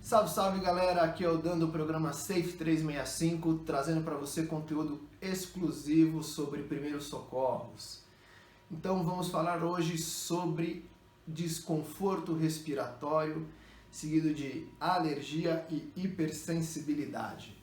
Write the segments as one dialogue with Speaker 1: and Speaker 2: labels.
Speaker 1: Salve, salve galera, aqui é o Dan do programa Safe 365, trazendo para você conteúdo exclusivo sobre primeiros socorros. Então vamos falar hoje sobre desconforto respiratório, seguido de alergia e hipersensibilidade.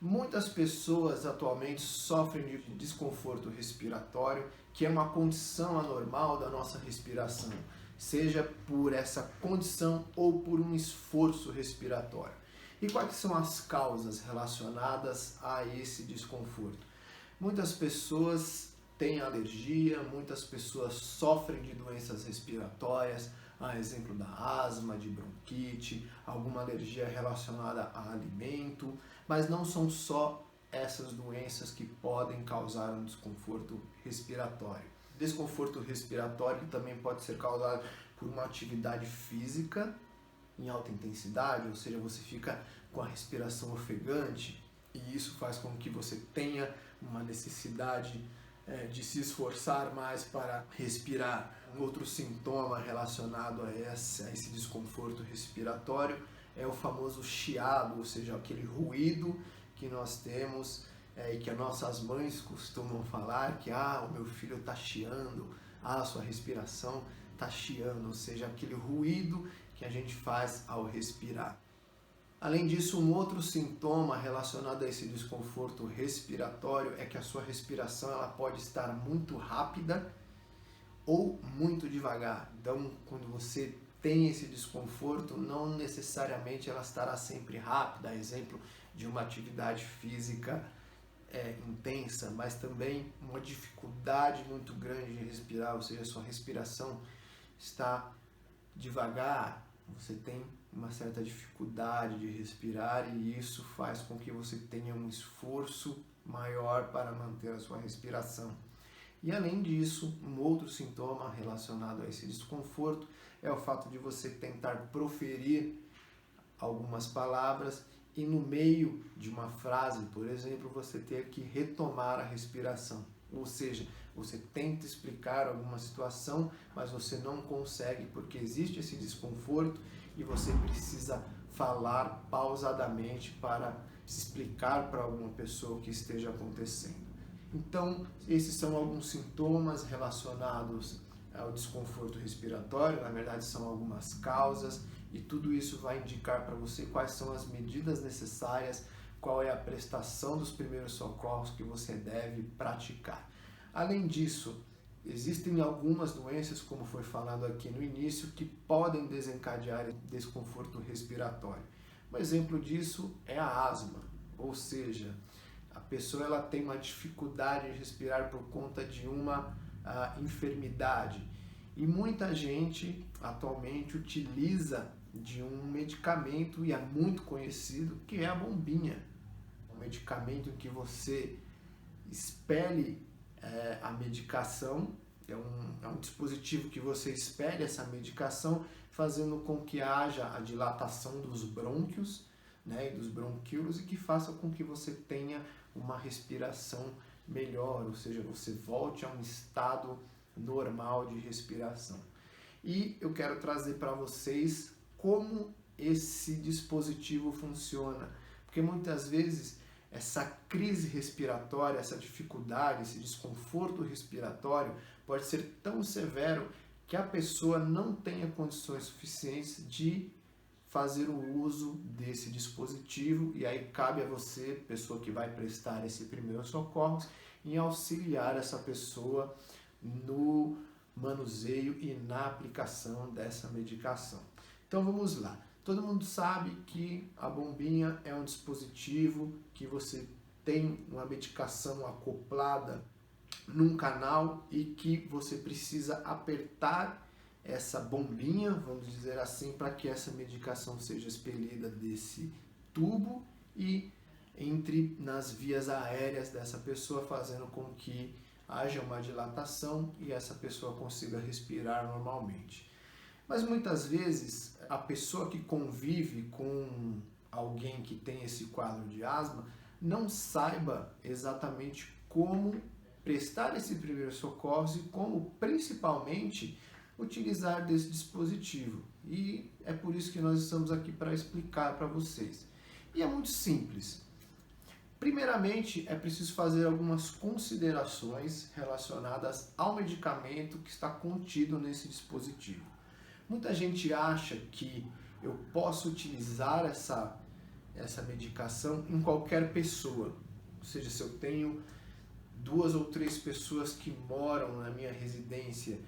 Speaker 1: Muitas pessoas atualmente sofrem de desconforto respiratório, que é uma condição anormal da nossa respiração, seja por essa condição ou por um esforço respiratório. E quais são as causas relacionadas a esse desconforto? Muitas pessoas têm alergia, muitas pessoas sofrem de doenças respiratórias, a exemplo da asma, de bronquite, alguma alergia relacionada a alimento, mas não são só essas doenças que podem causar um desconforto respiratório. Desconforto respiratório também pode ser causado por uma atividade física em alta intensidade, ou seja, você fica com a respiração ofegante e isso faz com que você tenha uma necessidade de se esforçar mais para respirar. Um outro sintoma relacionado a esse desconforto respiratório é o famoso chiado, ou seja, aquele ruído que nós temos e que as nossas mães costumam falar que o meu filho está chiando, sua respiração está chiando, ou seja, aquele ruído que a gente faz ao respirar. Além disso, um outro sintoma relacionado a esse desconforto respiratório é que a sua respiração ela pode estar muito rápida ou muito devagar. Então, quando você tem esse desconforto, não necessariamente ela estará sempre rápida, exemplo de uma atividade física intensa, mas também uma dificuldade muito grande de respirar, ou seja, a sua respiração está devagar, você tem uma certa dificuldade de respirar e isso faz com que você tenha um esforço maior para manter a sua respiração. E além disso, um outro sintoma relacionado a esse desconforto é o fato de você tentar proferir algumas palavras e no meio de uma frase, por exemplo, você ter que retomar a respiração. Ou seja, você tenta explicar alguma situação, mas você não consegue porque existe esse desconforto e você precisa falar pausadamente para explicar para alguma pessoa o que esteja acontecendo. Então, esses são alguns sintomas relacionados ao desconforto respiratório, na verdade são algumas causas e tudo isso vai indicar para você quais são as medidas necessárias, qual é a prestação dos primeiros socorros que você deve praticar. Além disso, existem algumas doenças, como foi falado aqui no início, que podem desencadear desconforto respiratório. Um exemplo disso é a asma, ou seja, a pessoa ela tem uma dificuldade de respirar por conta de uma enfermidade. E muita gente atualmente utiliza de um medicamento, e é muito conhecido, que é a bombinha. Um medicamento em que você expele a medicação, é um dispositivo que você expele essa medicação, fazendo com que haja a dilatação dos brônquios, e dos bronquíolos, e que faça com que você tenha uma respiração melhor, ou seja, você volte a um estado normal de respiração. E eu quero trazer para vocês como esse dispositivo funciona, porque muitas vezes essa crise respiratória, essa dificuldade, esse desconforto respiratório pode ser tão severo que a pessoa não tenha condições suficientes de fazer o uso desse dispositivo e aí cabe a você, pessoa que vai prestar esse primeiro socorro, em auxiliar essa pessoa no manuseio e na aplicação dessa medicação. Então vamos lá. Todo mundo sabe que a bombinha é um dispositivo que você tem uma medicação acoplada num canal e que você precisa apertar essa bombinha, vamos dizer assim, para que essa medicação seja expelida desse tubo e entre nas vias aéreas dessa pessoa, fazendo com que haja uma dilatação e essa pessoa consiga respirar normalmente. Mas muitas vezes a pessoa que convive com alguém que tem esse quadro de asma não saiba exatamente como prestar esse primeiro socorro e como principalmente utilizar desse dispositivo. E é por isso que nós estamos aqui para explicar para vocês. E é muito simples. Primeiramente, é preciso fazer algumas considerações relacionadas ao medicamento que está contido nesse dispositivo. Muita gente acha que eu posso utilizar essa medicação em qualquer pessoa. Ou seja, se eu tenho 2 ou 3 pessoas que moram na minha residência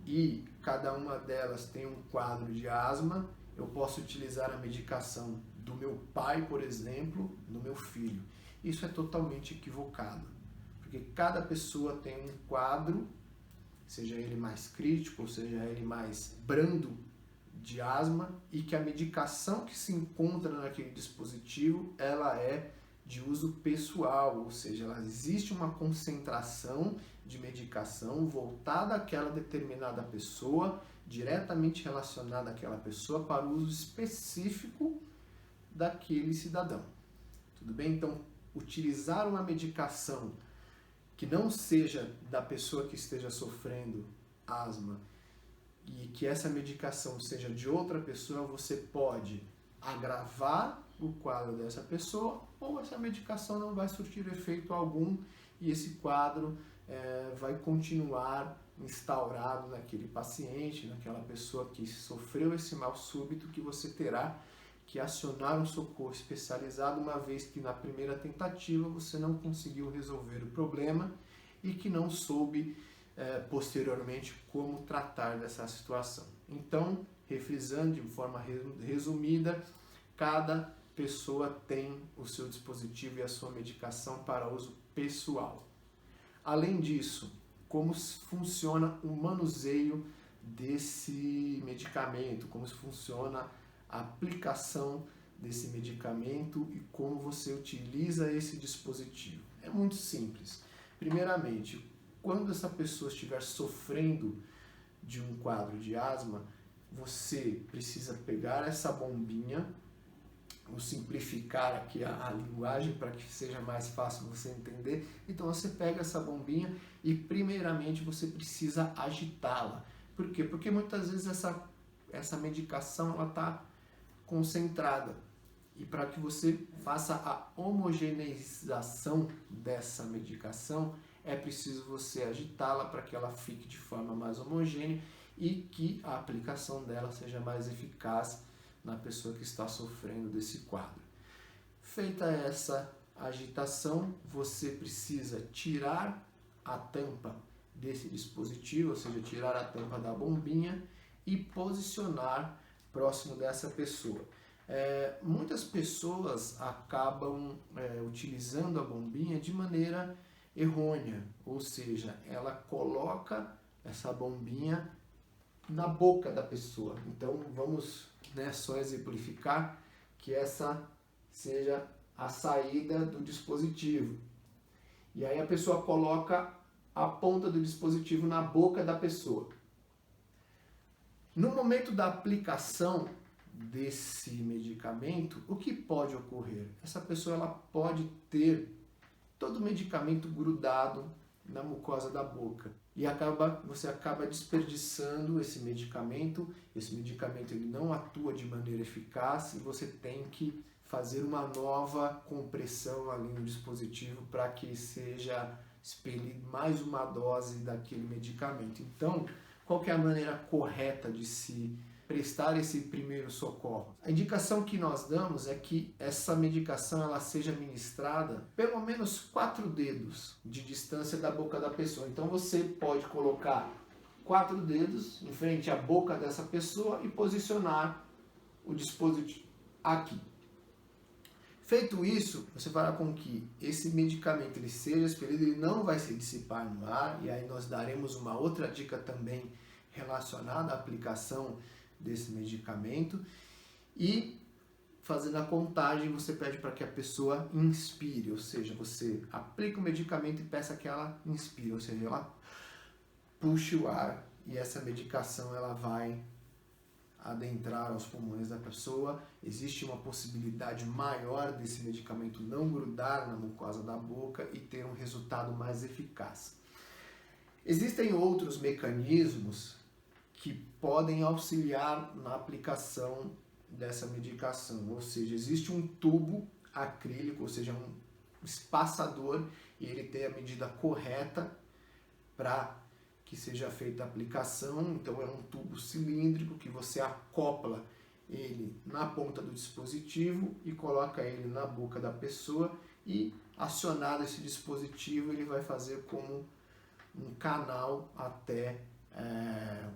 Speaker 1: e cada uma delas tem um quadro de asma, eu posso utilizar a medicação do meu pai, por exemplo, no meu filho. Isso é totalmente equivocado, porque cada pessoa tem um quadro, seja ele mais crítico, ou seja ele mais brando, de asma, e que a medicação que se encontra naquele dispositivo, ela é de uso pessoal, ou seja, existe uma concentração de medicação voltada àquela determinada pessoa, diretamente relacionada àquela pessoa para o uso específico daquele cidadão. Tudo bem? Então, utilizar uma medicação que não seja da pessoa que esteja sofrendo asma e que essa medicação seja de outra pessoa, você pode agravar o quadro dessa pessoa ou essa medicação não vai surtir efeito algum e esse quadro vai continuar instaurado naquele paciente, naquela pessoa que sofreu esse mal súbito, que você terá que acionar um socorro especializado, uma vez que na primeira tentativa você não conseguiu resolver o problema e que não soube posteriormente como tratar dessa situação. Então, refrisando de forma resumida, cada pessoa tem o seu dispositivo e a sua medicação para uso pessoal. Além disso, como funciona o manuseio desse medicamento, como funciona a aplicação desse medicamento e como você utiliza esse dispositivo. É muito simples. Primeiramente, quando essa pessoa estiver sofrendo de um quadro de asma, você precisa pegar essa bombinha, vou simplificar aqui a linguagem para que seja mais fácil você entender. Então você pega essa bombinha e primeiramente você precisa agitá-la. Por quê? Porque muitas vezes essa medicação ela está concentrada. E para que você faça a homogeneização dessa medicação, é preciso você agitá-la para que ela fique de forma mais homogênea e que a aplicação dela seja mais eficaz na pessoa que está sofrendo desse quadro. Feita essa agitação, você precisa tirar a tampa desse dispositivo, ou seja, tirar a tampa da bombinha e posicionar próximo dessa pessoa. Muitas pessoas acabam utilizando a bombinha de maneira errônea, ou seja, ela coloca essa bombinha na boca da pessoa. Então vamos só exemplificar que essa seja a saída do dispositivo. E aí a pessoa coloca a ponta do dispositivo na boca da pessoa. No momento da aplicação desse medicamento, o que pode ocorrer? Essa pessoa ela pode ter todo o medicamento grudado na mucosa da boca e você acaba desperdiçando esse medicamento. Esse medicamento ele não atua de maneira eficaz e você tem que fazer uma nova compressão ali no dispositivo para que seja expelido mais uma dose daquele medicamento. Então, qual que é a maneira correta de se prestar esse primeiro socorro? A indicação que nós damos é que essa medicação ela seja ministrada pelo menos 4 dedos de distância da boca da pessoa. Então você pode colocar 4 dedos em frente à boca dessa pessoa e posicionar o dispositivo aqui. Feito isso, você fará com que esse medicamento ele seja expelido, ele não vai se dissipar no ar, e aí nós daremos uma outra dica também relacionada à aplicação desse medicamento. E fazendo a contagem, você pede para que a pessoa inspire, ou seja, você aplica o medicamento e peça que ela inspire, ou seja, ela puxe o ar e essa medicação ela vai adentrar aos pulmões da pessoa. Existe uma possibilidade maior desse medicamento não grudar na mucosa da boca e ter um resultado mais eficaz. Existem outros mecanismos que podem auxiliar na aplicação dessa medicação. Ou seja, existe um tubo acrílico, ou seja, um espaçador, e ele tem a medida correta para que seja feita a aplicação. Então é um tubo cilíndrico que você acopla ele na ponta do dispositivo e coloca ele na boca da pessoa, e acionado esse dispositivo ele vai fazer como um canal até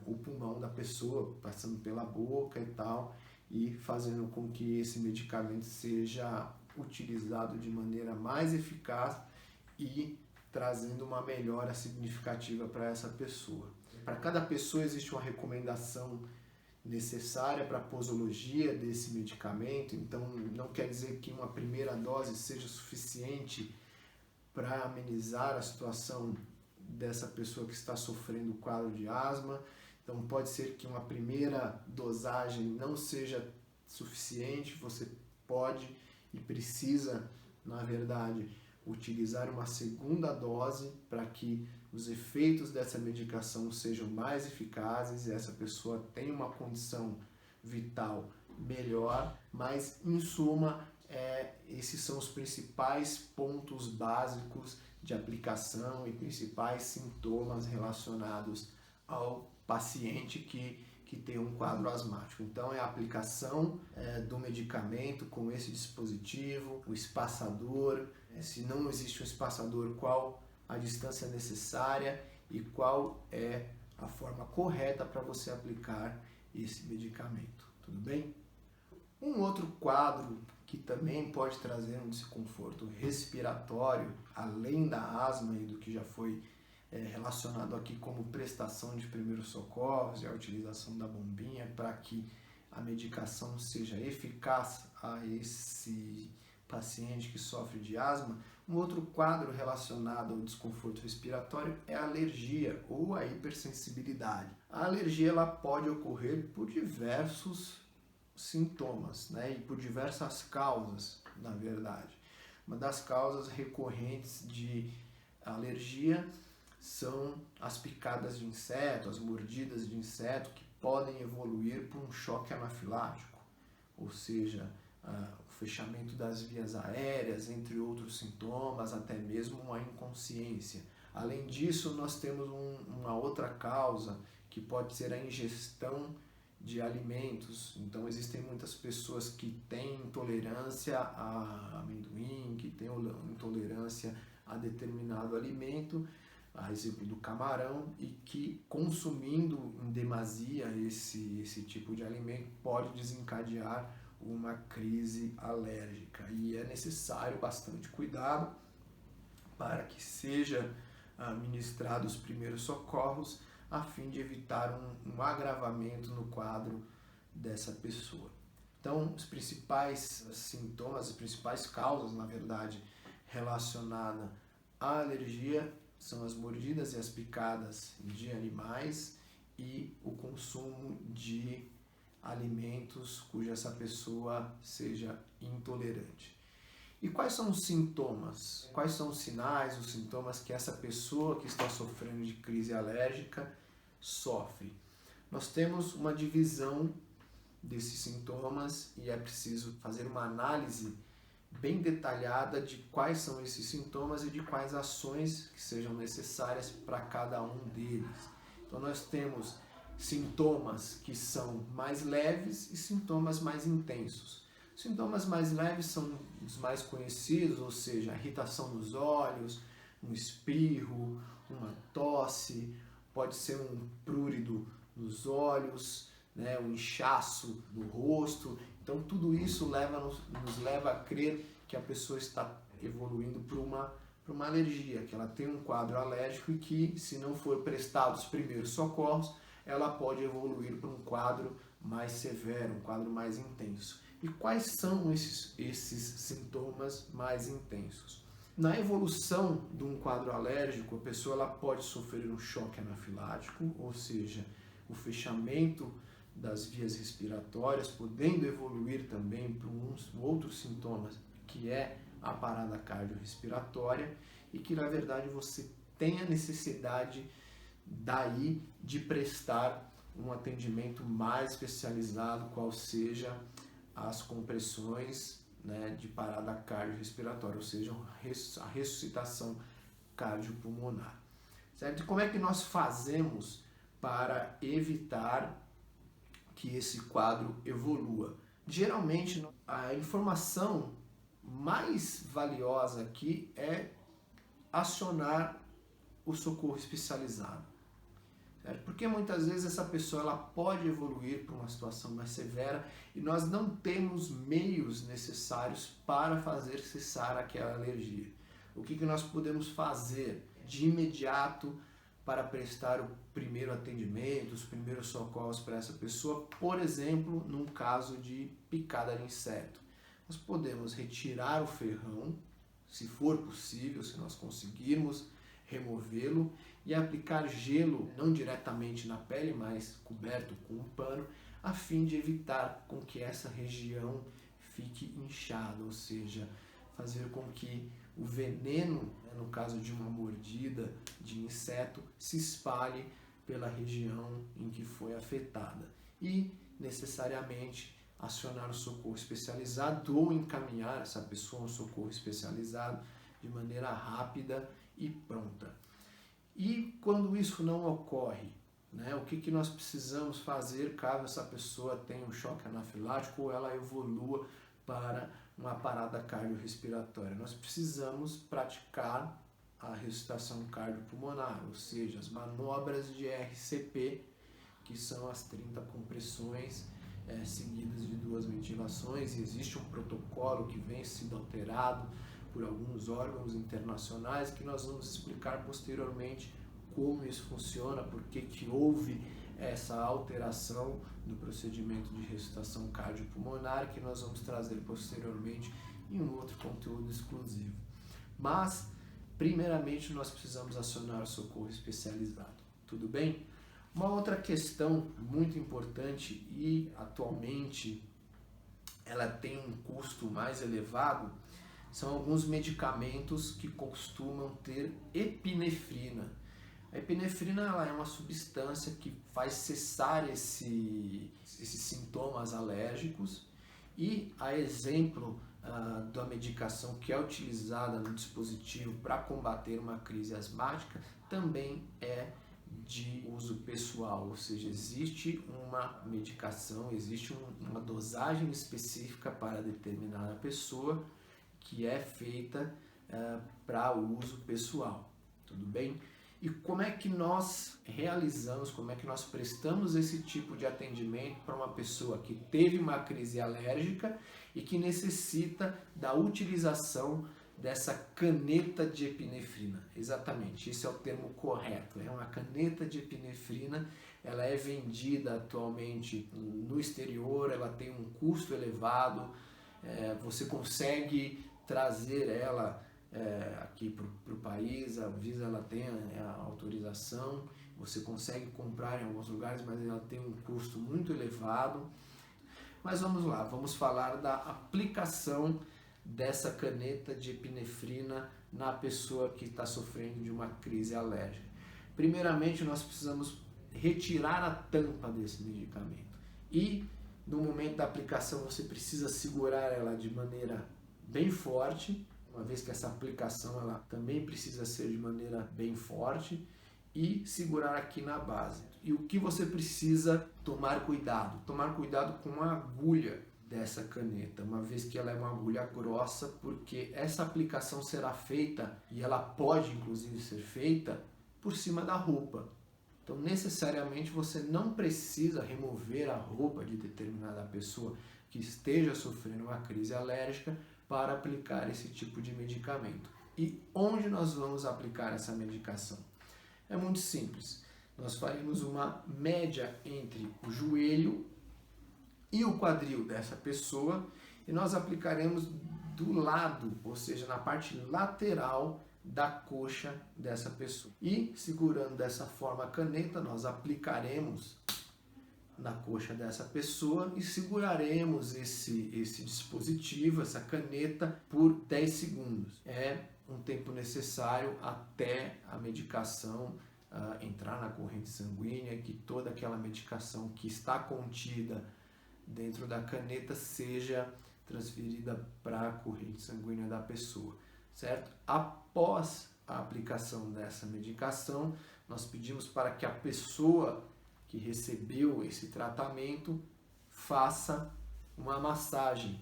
Speaker 1: o pulmão da pessoa, passando pela boca e tal, e fazendo com que esse medicamento seja utilizado de maneira mais eficaz e trazendo uma melhora significativa para essa pessoa. Para cada pessoa existe uma recomendação necessária para a posologia desse medicamento, então não quer dizer que uma primeira dose seja suficiente para amenizar a situação dessa pessoa que está sofrendo o quadro de asma. Então pode ser que uma primeira dosagem não seja suficiente, você pode e precisa, na verdade, utilizar uma segunda dose para que os efeitos dessa medicação sejam mais eficazes e essa pessoa tenha uma condição vital melhor, mas em suma, esses são os principais pontos básicos de aplicação e principais sintomas relacionados ao paciente que tem um quadro asmático. Então é a aplicação do medicamento com esse dispositivo, o espaçador, se não existe um espaçador, qual a distância necessária e qual é a forma correta para você aplicar esse medicamento, tudo bem? Um outro quadro que também pode trazer um desconforto respiratório, além da asma e do que já foi relacionado aqui como prestação de primeiros socorros e a utilização da bombinha para que a medicação seja eficaz a esse paciente que sofre de asma. Um outro quadro relacionado ao desconforto respiratório é a alergia ou a hipersensibilidade. A alergia ela pode ocorrer por diversos sintomas, né? E por diversas causas, na verdade. Uma das causas recorrentes de alergia são as picadas de inseto, as mordidas de inseto, que podem evoluir por um choque anafilático, ou seja, o fechamento das vias aéreas, entre outros sintomas, até mesmo uma inconsciência. Além disso, nós temos uma outra causa, que pode ser a ingestão de alimentos. Então existem muitas pessoas que têm intolerância a amendoim, que têm intolerância a determinado alimento, a exemplo do camarão, e que consumindo em demasia esse tipo de alimento pode desencadear uma crise alérgica, e é necessário bastante cuidado para que seja ministrado os primeiros socorros a fim de evitar um agravamento no quadro dessa pessoa. Então, os principais sintomas, as principais causas, na verdade, relacionadas à alergia são as mordidas e as picadas de animais e o consumo de alimentos cuja essa pessoa seja intolerante. E quais são os sintomas? Quais são os sinais, os sintomas que essa pessoa que está sofrendo de crise alérgica sofre? Nós temos uma divisão desses sintomas e é preciso fazer uma análise bem detalhada de quais são esses sintomas e de quais ações que sejam necessárias para cada um deles. Então nós temos sintomas que são mais leves e sintomas mais intensos. Sintomas mais leves são os mais conhecidos, ou seja, a irritação nos olhos, um espirro, uma tosse, pode ser um prurido nos olhos, né, um inchaço no rosto. Então tudo isso nos leva a crer que a pessoa está evoluindo para uma alergia, que ela tem um quadro alérgico e que, se não for prestado os primeiros socorros, ela pode evoluir para um quadro mais severo, um quadro mais intenso. E quais são esses sintomas mais intensos? Na evolução de um quadro alérgico, a pessoa ela pode sofrer um choque anafilático, ou seja, o fechamento das vias respiratórias, podendo evoluir também para outros sintomas, que é a parada cardiorrespiratória, e que na verdade você tem a necessidade daí de prestar um atendimento mais especializado, qual seja as compressões, né, de parada cardiorrespiratória, ou seja, a ressuscitação cardiopulmonar. Certo? E como é que nós fazemos para evitar que esse quadro evolua? Geralmente, a informação mais valiosa aqui é acionar o socorro especializado. Certo? Porque muitas vezes essa pessoa ela pode evoluir para uma situação mais severa e nós não temos meios necessários para fazer cessar aquela alergia. O que nós podemos fazer de imediato para prestar o primeiro atendimento, os primeiros socorros para essa pessoa? Por exemplo, num caso de picada de inseto, nós podemos retirar o ferrão, se for possível, se nós conseguirmos removê-lo, e aplicar gelo, não diretamente na pele, mas coberto com um pano, a fim de evitar com que essa região fique inchada, ou seja, fazer com que o veneno, no caso de uma mordida de inseto, se espalhe pela região em que foi afetada. E, necessariamente, acionar o socorro especializado ou encaminhar essa pessoa a um socorro especializado de maneira rápida e pronta. E quando isso não ocorre, né, o que nós precisamos fazer caso essa pessoa tenha um choque anafilático ou ela evolua para uma parada cardiorrespiratória? Nós precisamos praticar a ressuscitação cardiopulmonar, ou seja, as manobras de RCP, que são as 30 compressões seguidas de 2 ventilações. E existe um protocolo que vem sendo alterado por alguns órgãos internacionais que nós vamos explicar posteriormente como isso funciona, por que houve essa alteração no procedimento de ressuscitação cardiopulmonar, que nós vamos trazer posteriormente em um outro conteúdo exclusivo. Mas, primeiramente, nós precisamos acionar o socorro especializado. Tudo bem? Uma outra questão muito importante e atualmente ela tem um custo mais elevado são alguns medicamentos que costumam ter epinefrina. A epinefrina ela é uma substância que faz cessar esses sintomas alérgicos e, a exemplo da medicação que é utilizada no dispositivo para combater uma crise asmática, também é de uso pessoal, ou seja, existe uma medicação, existe uma dosagem específica para determinada pessoa que é feita para uso pessoal, tudo bem? E como é que nós realizamos, como é que nós prestamos esse tipo de atendimento para uma pessoa que teve uma crise alérgica e que necessita da utilização dessa caneta de epinefrina? Exatamente, esse é o termo correto, é uma caneta de epinefrina. Ela é vendida atualmente no exterior, ela tem um custo elevado, você consegue trazer ela aqui para o país, a Anvisa ela tem a autorização, você consegue comprar em alguns lugares, mas ela tem um custo muito elevado. Mas vamos lá, vamos falar da aplicação dessa caneta de epinefrina na pessoa que está sofrendo de uma crise alérgica. Primeiramente, nós precisamos retirar a tampa desse medicamento e no momento da aplicação você precisa segurar ela de maneira bem forte, uma vez que essa aplicação ela também precisa ser de maneira bem forte, e segurar aqui na base. E o que você precisa tomar cuidado? Tomar cuidado com a agulha dessa caneta, uma vez que ela é uma agulha grossa, porque essa aplicação será feita, e ela pode inclusive ser feita, por cima da roupa. Então, necessariamente, você não precisa remover a roupa de determinada pessoa que esteja sofrendo uma crise alérgica para aplicar esse tipo de medicamento. E onde nós vamos aplicar essa medicação? É muito simples. Nós faremos uma média entre o joelho e o quadril dessa pessoa e nós aplicaremos do lado, ou seja, na parte lateral da coxa dessa pessoa. E segurando dessa forma a caneta, nós aplicaremos na coxa dessa pessoa e seguraremos esse dispositivo, essa caneta, por 10 segundos. É um tempo necessário até a medicação entrar na corrente sanguínea, que toda aquela medicação que está contida dentro da caneta seja transferida para a corrente sanguínea da pessoa, certo? Após a aplicação dessa medicação, nós pedimos para que a pessoa que recebeu esse tratamento faça uma massagem,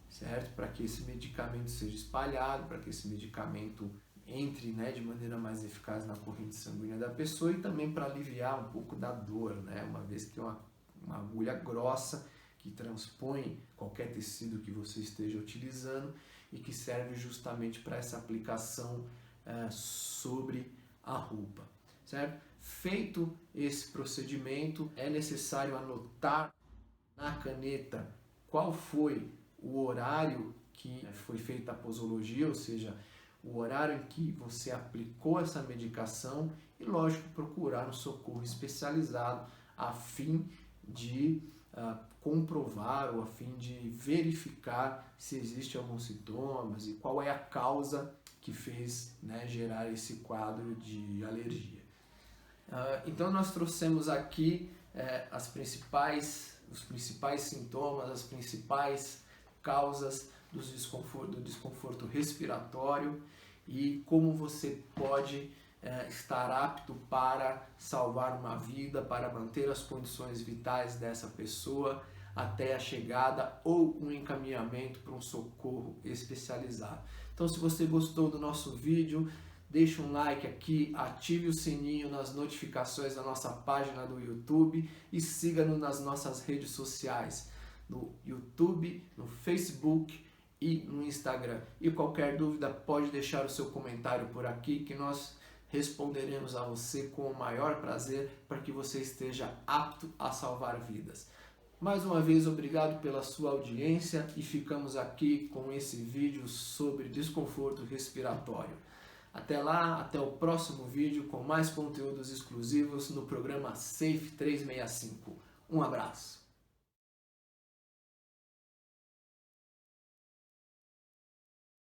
Speaker 1: certo? Para que esse medicamento seja espalhado, para que esse medicamento entre, né, de maneira mais eficaz na corrente sanguínea da pessoa e também para aliviar um pouco da dor, né? Uma vez que é uma agulha grossa que transpõe qualquer tecido que você esteja utilizando e que serve justamente para essa aplicação sobre a roupa, certo? Feito esse procedimento, é necessário anotar na caneta qual foi o horário que foi feita a posologia, ou seja, o horário em que você aplicou essa medicação e, lógico, procurar um socorro especializado a fim de comprovar ou a fim de verificar se existe alguns sintomas e qual é a causa que fez, né, gerar esse quadro de alergia. Então nós trouxemos aqui os principais sintomas, as principais causas do desconforto respiratório e como você pode estar apto para salvar uma vida, para manter as condições vitais dessa pessoa até a chegada ou um encaminhamento para um socorro especializado. Então, se você gostou do nosso vídeo, deixe um like aqui, ative o sininho nas notificações da nossa página do YouTube e siga-nos nas nossas redes sociais, no YouTube, no Facebook e no Instagram. E qualquer dúvida pode deixar o seu comentário por aqui que nós responderemos a você com o maior prazer para que você esteja apto a salvar vidas. Mais uma vez, obrigado pela sua audiência e ficamos aqui com esse vídeo sobre desconforto respiratório. Até lá, até o próximo vídeo com mais conteúdos exclusivos no programa Safe 365. Um abraço!